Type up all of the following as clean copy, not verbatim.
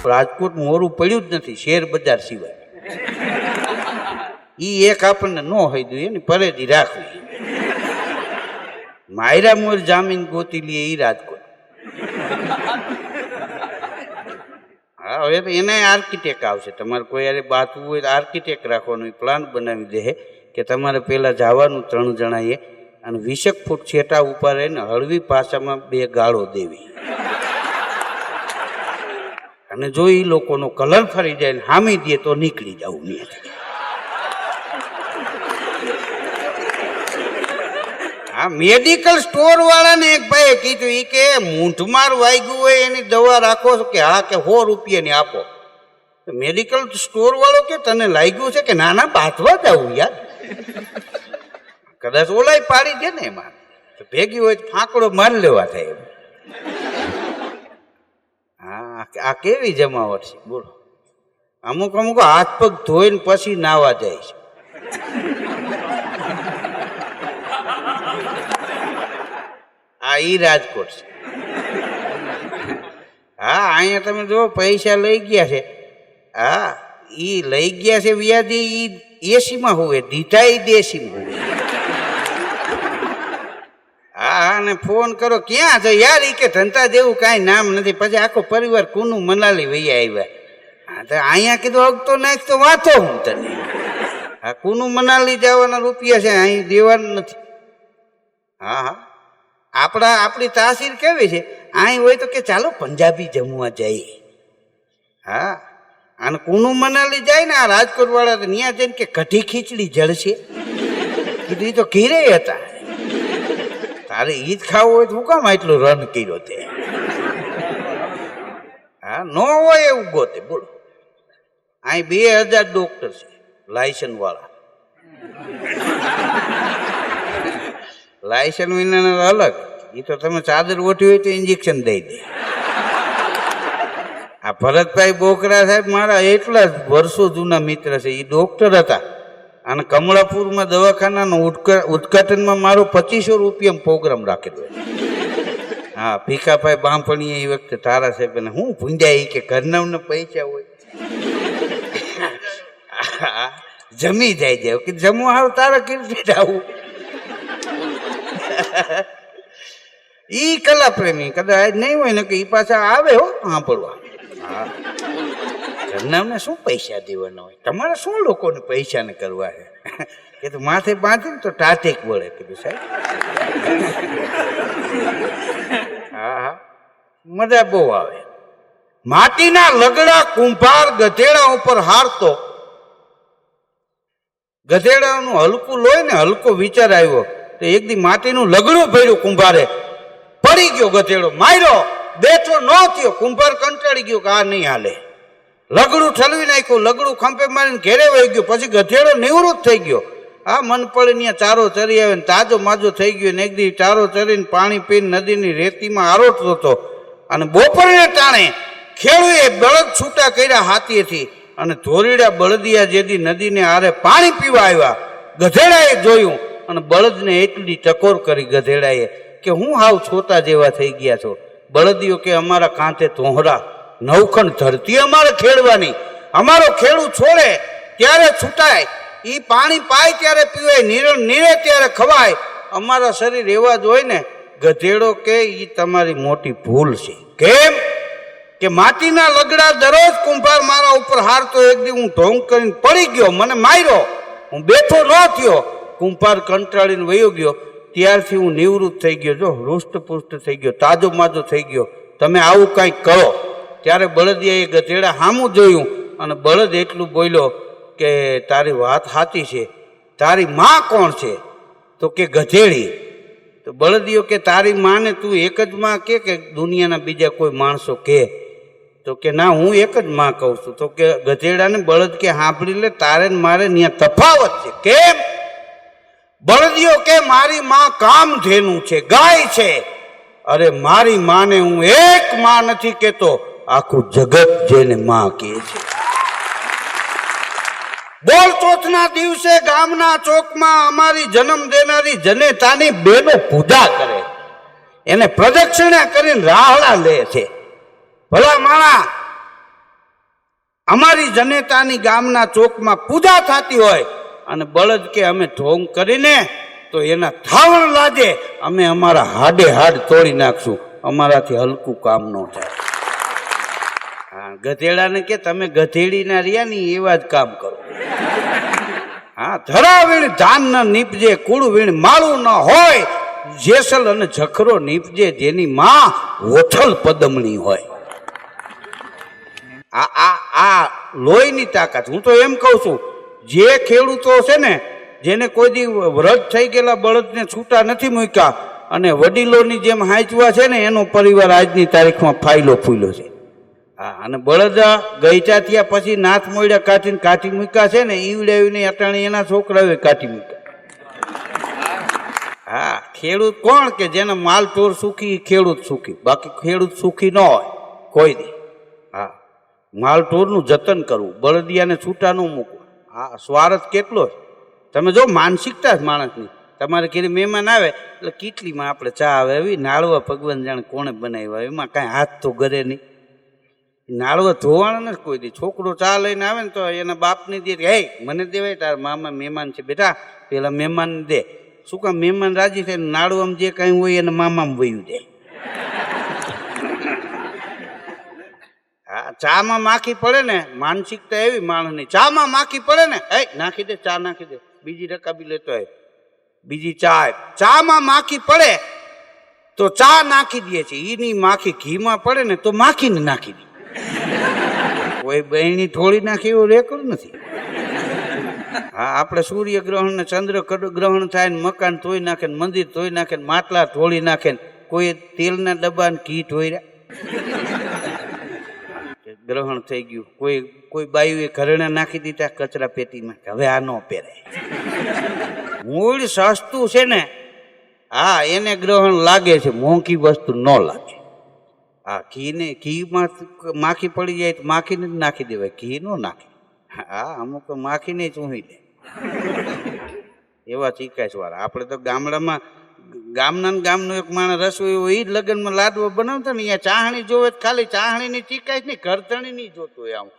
રાજકોટ મોરું પડ્યું જ નથી શેર બજાર સિવાય. ઈ એક આપણને ન હોય દઉં એની પરેજી રાખવી. માયરા મોર જામીન ગોતી લે ઈ રાજકોટ. હા હવે તો એને આર્કિટેક્ટ આવશે. તમારે કોઈ યારે બાતું હોય તો આર્કિટેક્ટ રાખવાનો પ્લાન બનાવી દે કે તમારે પેલા જવાનું 3 જણાએ અને 20 ફૂટ છેટા ઉપર રહીને હળવી ભાષામાં 2 ગાળો દેવી. અને જો એ લોકોનો કલર ફરી જાય ને હામી દે તો નીકળી જવું નહીં. હા મેડિકલ સ્ટોર વાળાને એક ભાઈએ કીધું એ કે મૂંઢમાર વાગ્યું હોય એની દવા રાખો છો કે હા કે 100 રૂપિયાની આપો. મેડિકલ સ્ટોર વાળો કે તને લાગ્યું છે કે નાના બાંધવા જવું યાર. કદાચ ઓલાય પાડી દે ને એમાં ભેગી હોય ફાંકડો મારી લેવા થાય. હા આ કેવી જમાવટ છે બોલો. અમુક અમુક હાથ પગ ધોઈને પછી નાવા જાય છે. આ ઈ રાજકોટ છે. હા અહીંયા તમે જો પૈસા લઈ ગયા છે. હા ઈ લઈ ગયા છે વ્યાજી ઈ એસીમાં હોય દીધા ઈ દેશીમાં હોય. હા અને ફોન કરો ક્યાં છે યાર ઈ કે ધંધા જેવું કાંઈ નામ નથી. પછી આખો પરિવાર કુનું મનાલી વૈયા આવ્યા. હા તો અહીંયા કીધું અગતો નાખ તો વાંચો હું તને. હા કુનું મનાલી જવાના રૂપિયા છે અહીં દેવાનું નથી. હા હા આપણી તાસીર કેવી છે અહીં હોય તો કે ચાલો પંજાબી જમવા જઈએ. હા અને કુનું મનાલી જાય ને આ રાજકોટ વાળા તો ત્યાં જઈને કે કઢી ખીચડી જળશે. કીધું એ તો ઘીરે હતા. તારે ઈ જ ખાવું હોય તો હું કામ એટલું રન કર્યો તે. હા ન હોય એવું ગોતે બોલો. અહીં 2000 ડોક્ટર છે લાયસન્સ વાળા. લાયસન્સ વિના અલગ. એ તો તમે ચાદર ઓઠી હોય તો ઇન્જેક્શન દઈ દે. આ ભરતભાઈ બોકરા સાહેબ મારા એટલા જ વર્ષો જૂના મિત્ર છે. એ ડોક્ટર હતા અને કમળાપુરમાં દવાખાનાનું ઉદઘાટનમાં મારો 2500 રૂપિયા પ્રોગ્રામ રાખેલો. હા ભીખાભાઈ બાંભણીએ એ વખતે તારા સાહેબ ને હું ભૂંજાય કે ઘરનાને પૈસા હોય જમી જાય કે જમવા હાવ તારા કીર્તિ આવું. ઈ કલા પ્રેમી કદાચ નહીં હોય ને કે ઈ પાછા આવે હો સાંભળવા. હા ઘરનામને શું પૈસા દેવાના હોય. તમારે શું લોકોને પૈસા ને કરવા છે. કે તું માથે બાંધી ને તો ટાટેક વળે. કીધું સાહેબ હા હા મજા બહુ આવે. માટીના લગડા કુંભાર ગધેડા ઉપર હારતો. ગધેડાનું હલકું લોહી ને હલકો વિચાર આવ્યો તો એક દી માટીનું લગડું ભર્યું કુંભારે. પડી ગયો ગધેડો માર્યો બેઠો ન થયો. કુંભાર કંટાળી ગયો કે આ નહીં હાલે. લગડું ઠલવી નાખ્યું. લગડું ખંભે મારીને ઘેરે વહી ગયો. પછી ગધેડો નિવૃત્ત થઈ ગયો. આ મન પડે ત્યાં ચારો ચરી આવે ને તાજો માજો થઈ ગયો. ને એક દી ચારો ચરીને પાણી પીને નદીની રેતીમાં આરોટતો હતો. અને બપોરને ટાણે ખેડૂએ બળદ છૂટા કર્યા હાથીએથી અને ધોરીડા બળદિયા જેથી નદીને આરે પાણી પીવા આવ્યા. ગધેડાએ જોયું અને બળદને એટલી ટકોર કરી ગધેડાએ કે હું હાવ છોટા જેવા થઈ ગયા છો. બળદીઓ કે અમારા કાંઠે તોહરા નવખંડ ધરતી અમારે ખેડવાની. અમારો ખેડૂત છોડે ત્યારે છૂટાય. ઈ પાણી પાય ત્યારે પીવાય. નીરે ત્યારે ખવાય. અમારા શરીર એવા જ હોય ને. ગધેડો કે ઈ તમારી મોટી ભૂલ છે. કેમ કે માટીના લગડા દરરોજ કુંભાર મારા ઉપર હારતો. એક દી હું ઢોંગ કરીને પડી ગયો. મને માર્યો. હું બેઠો ન થયો. કુંભાર કંટાળીને વયો ગયો. ત્યારથી હું નિવૃત્ત થઈ ગયો. જો હૃષ્ટપુષ્ટ થઈ ગયો. તાજો માજો થઈ ગયો. તમે આવું કંઈક કરો. ત્યારે બળદિયાએ ગધેડા સામું જોયું અને બળદ એટલું બોલ્યો કે તારી વાત સાચી છે. તારી માં કોણ છે? તો કે ગધેડી. તો બળદિયો કે તારી માને તું એક જ માં કે દુનિયાના બીજા કોઈ માણસો કે? તો કે ના હું એક જ માં કહું છું. તો કે ગધેડાને બળદ કે સાંભળી લે તારે ને મારે ત્યાં તફાવત છે. કેમ? બળદિયો કે મારી માં કામધેનુ છે ગાય છે. અરે મારી માને હું એક માં નથી કેતો આખું જગત જેને માં કહે છે. બોલ ચોથના દિવસે ગામના ચોકમાં અમારી જન્મ દેનારી જનેતાની બેનો પૂજા કરે. એને પ્રદક્ષિણા કરીને રાહડા લે છે. ભલા માણા અમારી જનેતાની ગામના ચોકમાં પૂજા થતી હોય અને બળદ કે અમે ઢોંગ કરીને તો એના થાવણ લાગે, અમે અમારા હાડે હાડ તોડી નાખશું, અમારાથી હલકું કામ ન થાય. હા, ગધેડાને કે તમે ગધેડીના રહ્યા ની એવા જ કામ કરો. હા, ધરાવીણ ધાન ન નીપજે, કુળ વીણ માળું ન હોય, જેસલ અને જખરો નીપજે, જેની માં ઓઠલ પદમણી હોય. આ લોહીની તાકાત. હું તો એમ કહું છું, જે ખેડૂતો છે ને, જેને કોઈ દી વ્રત થઈ ગયેલા બળદને છૂટા નથી મૂક્યા અને વડીલોની જેમ હાંચવા છે ને, એનો પરિવાર આજની તારીખમાં ફાયલો ફૂલ્યો છે. હા, અને બળદ ગઈટા થયા પછી નાથ મોડ્યા કાઢીને કાઢી મૂક્યા છે ને, ઈવડાવીને અટાણી એના છોકરાઓએ કાઢી મૂક્યા. હા, ખેડૂત કોણ કે જેને માલ ટોર સુખી, ખેડૂત સુખી, બાકી ખેડૂત સુખી ન હોય કોઈ દી. હા, માલ ટોરનું જતન કરવું, બળદિયાને છૂટા ન મૂકવું. હા, સ્વાર્થ કેટલો છે તમે જો, માનસિકતા જ માણસની. તમારે ઘરે મહેમાન આવે એટલે કેટલીમાં આપણે ચા આવે, એવી નાળવા ભગવાન જાણે કોણે બનાવ્યા, એમાં કાંઈ હાથ તો ઘરે નહીં. નાળવા ધોવાના નથી કોઈ દી. છોકરો ચા લઈને આવે ને તો એના બાપને દે, હે મને દેવાય, તારા મામા મહેમાન છે બેટા, પેલા મહેમાનને દે. શું કામ? મહેમાન રાજી થાય, નાળવામાં જે કાંઈ હોય એને મામામાં વયું દે. હા, ચામાં માખી પડે ને, માનસિકતા એવી માણસની, ચામાં માખી પડે ને, હે નાખી દે, ચા નાખી દે, બીજી રકાબી લેતો હોય, બીજી ચા. ચામાં માખી પડે તો ચા નાખી દે છે, એની માખી ઘીમાં પડે ને તો માખીને નાખી દે. કોઈ બહેણી થોડી નાખી એવું રેકર્ડ નથી. હા, આપણે સૂર્યગ્રહણ ને ચંદ્ર ગ્રહણ થાય ને મકાન ધોઈ નાખે ને મંદિર ધોઈ નાખે ને માટલા ધોળી નાખે ને કોઈ તેલના ડબ્બા ને ઘી ધોઈ ગ્રહણ થઈ ગયું. કોઈ બાયુએ ઘરેણા નાખી દીધા કચરા પેટીમાં, હવે આ ન પહેરાય. મૂળ સસ્તું છે ને, હા એને ગ્રહણ લાગે છે, મોંઘી વસ્તુ ન લાગે. હા, ઘીમાં માખી પડી જાય તો માખીને જ નાખી દેવાય, ઘી ન નાખે. હા, અમુક માખીને ચૂહી લે એવા ચીકાશ વાળા. આપણે તો ગામનો એક માણસ રસોઈ હોય, એ જ લગ્નમાં લાડવા બનાવતા ને, અહીંયા ચાહણી જોવે ખાલી ચાહણીની ચીકાશ નહીં, ઘરધણી નહીં જોતું હોય. આમ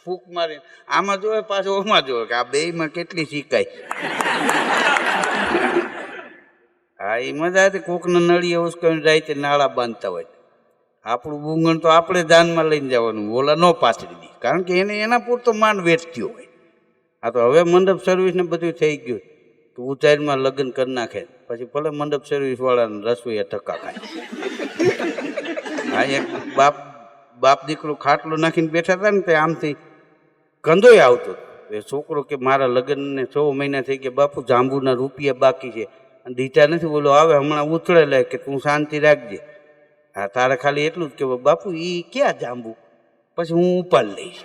ફૂંક મારી આમાં જોવે, પાછું ઓમાં જોવે કે આ બેયમાં કેટલી ચીકાશ. હા, એ મજા હતી. કોકને નળીએ ઉસકાવીને રાતે નાળા બાંધતા હોય. આપણું બુંગણ તો આપણે દાનમાં લઈને જવાનું, ઓલા ન પાછળી દે, કારણ કે એને એના પૂરતો માંડ વેચતી હોય. આ તો હવે મંડપ સર્વિસ ને બધું થઈ ગયું, તો ઉતારમાં લગ્ન કરી નાખે, પછી ભલે મંડપ સર્વિસ વાળાને રસોઈ ટકા ખાય. હા, એક બાપ દીકરો ખાટલો નાખીને બેઠા હતા ને, તે આમથી કંદોય આવતો. એ છોકરો કે મારા લગ્નને 6 મહિના થઈ ગયા બાપુ, જાંબુના રૂપિયા બાકી છે અને દીધા નથી. બોલો આવે હમણાં ઉથળે લે કે તું શાંતિ રાખજે. હા, તારે ખાલી એટલું જ કે બાપુ એ ક્યાં જાંબુ, પછી હું ઉપાડ લઈશ.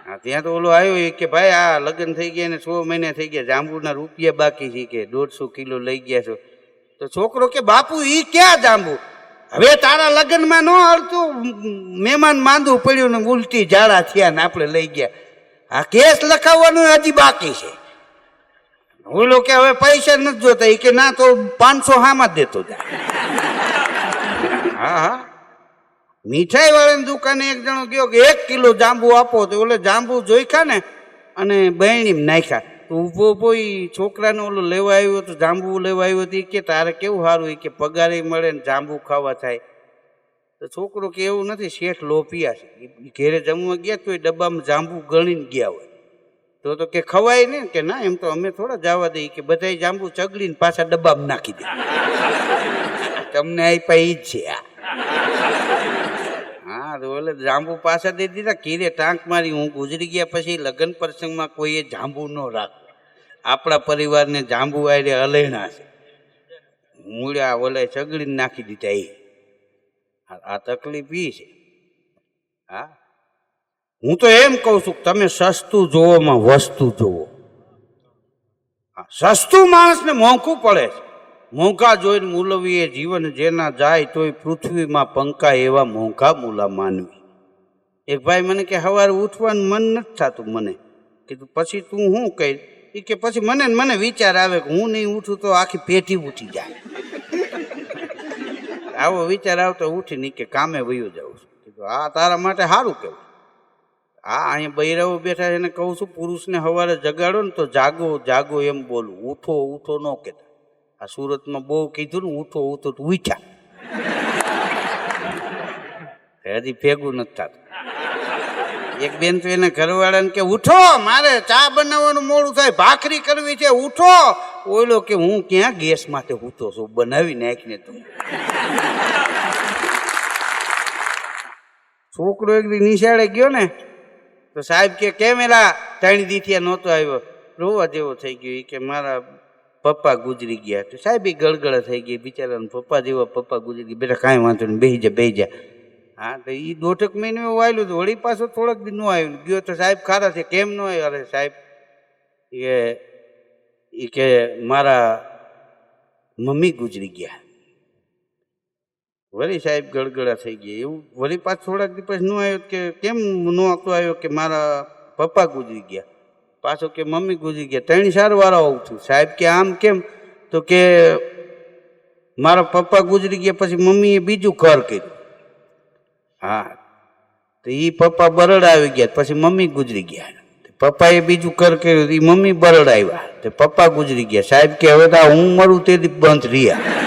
હા, ત્યાં તો ઓલો આવ્યો કે ભાઈ આ લગ્ન થઈ ગયા ને 6 મહિના થઈ ગયા, જાંબુના રૂપિયા બાકી છે કે 150 કિલો લઈ ગયા છો. તો છોકરો કે બાપુ એ ક્યાં જાંબુ, હવે તારા લગ્નમાં ન હળતું, મહેમાન માંદું પડ્યું ને ઉલટી ઝાડા થયા ને આપણે લઈ ગયા. આ કેસ લખાવવાનું હજી બાકી છે. ઓલો કે હવે પૈસા નથી જોતા, એ કે ના તો 500 હામાં જ દેતો જાય. હા, મીઠાઈ વાળાની દુકાને એક જણો ગયો કે 1 કિલો જાંબુ આપો, તો ઓલે જાંબુ જોઈખા ને અને બહેણી નાખ્યા. તો ઊભો ઊભો એ છોકરાને ઓલો લેવા આવ્યો તો જાંબુ લેવા આવ્યો તો એ કે તારે કેવું સારું, એ કે પગારે મળે ને જાંબુ ખાવા થાય. તો છોકરો કે એવું નથી, શેઠ લોપિયા છે, ઘેરે જમવા ગયા તો એ ડબ્બામાં જાંબુ ગણીને ગયા હોય. તો કે ખવાય ને, કે ના એમ તો અમે થોડા જવા દઈએ, કે બધા જાંબુ ચગડીને પાછા ડબ્બામાં નાખી દે, તમને આપ્યા ઈ જ છે. હા, તો એટલે જાંબુ પાછા દઈ દીધા. કીરે ટાંક મારી હું ગુજરી ગયા પછી લગ્ન પ્રસંગમાં કોઈએ જાંબુ ન રાખે. આપણા પરિવારને જાંબુ આરે અલેણા છે, મૂળ્યા ઓલા ચગડીને નાખી દીધા. એ આ તકલીફ ઈ છે. હા, હું તો એમ કહું છું તમે સસ્તું જોવામાં વસ્તુ જોવો. સસ્તું માણસને મોંઘું પડે છે, મોંઘા જોઈને મૂલવીએ જીવન જેના જાય તોય પૃથ્વીમાં પંકા એવા મોંઘા મૂલા માનવી. એક ભાઈ મને કે સવારે ઉઠવાનું મન નથી થતું. મને કીધું પછી તું શું કહી, એ કે પછી મને વિચાર આવે કે હું નહીં ઉઠું તો આખી પેઢી ઉઠી જાય. આવો વિચાર આવતો ઉઠી નહીં કે કામે વયું જાઉં છું. કીધું આ તારા માટે સારું કહેવાય. આ અહીંયા બૈરાઓ બેઠા છે એને કહું છું પુરુષને સવારે જગાડો ને તો જાગો જાગો એમ બોલું, ઉઠો ઉઠો ન કહેતા. આ સુરતમાં બહુ કીધું ને ઉઠો ઉઠો તો ઉઠ્યા, હજી ભેગું નથી થતું. એક બેન તો એને ઘરવાળાને કે ઉઠો મારે ચા બનાવવાનું મોડું થાય, ભાખરી કરવી છે, ઉઠો. ઓલો કે હું ક્યાં ગેસ માટે ઉઠો છું, બનાવી નાખીને તું. છોકરો એક દી નિશાળે ગયો ને તો સાહેબ કે કેમ એલા 3 દી નહોતો આવ્યો, રોવા જેવો થઈ ગયો. એ કે મારા પપ્પા ગુજરી ગયા. તો સાહેબ એ ગળગળા થઈ ગઈ, બિચારાને પપ્પા જેવા પપ્પા ગુજરી ગયા. બેટા કાંઈ વાંધો નહીં, બેસી જા બેસી જા. હા તો એ 1.5 મહિને વાયલું હતું, વળી પાછો થોડાક દી ન આવ્યું. ગયો તો સાહેબ ખારા છે, કેમ ન આવ્યો? અરે સાહેબ એ કે મારા મમ્મી ગુજરી ગયા. વળી સાહેબ ગળગળા થઈ ગયા. એવું વળી પાછો થોડાક દી પછી ન આવ્યો કે કેમ નહોતો આવ્યો? કે મારા પપ્પા ગુજરી ગયા. પાછો કે મમ્મી ગુજરી ગયા. 3-4 વાર આવું છું. સાહેબ કે આમ કેમ? તો કે મારા પપ્પા ગુજરી ગયા પછી મમ્મીએ બીજું ઘર કર્યું. હા તો એ પપ્પા બરડ આવી ગયા પછી મમ્મી ગુજરી ગયા. પપ્પાએ બીજું ઘર કર્યું, એ મમ્મી બરડ આવ્યા, તો પપ્પા ગુજરી ગયા. સાહેબ કે હવે તો હું મરું તેથી બંધ રહ્યા.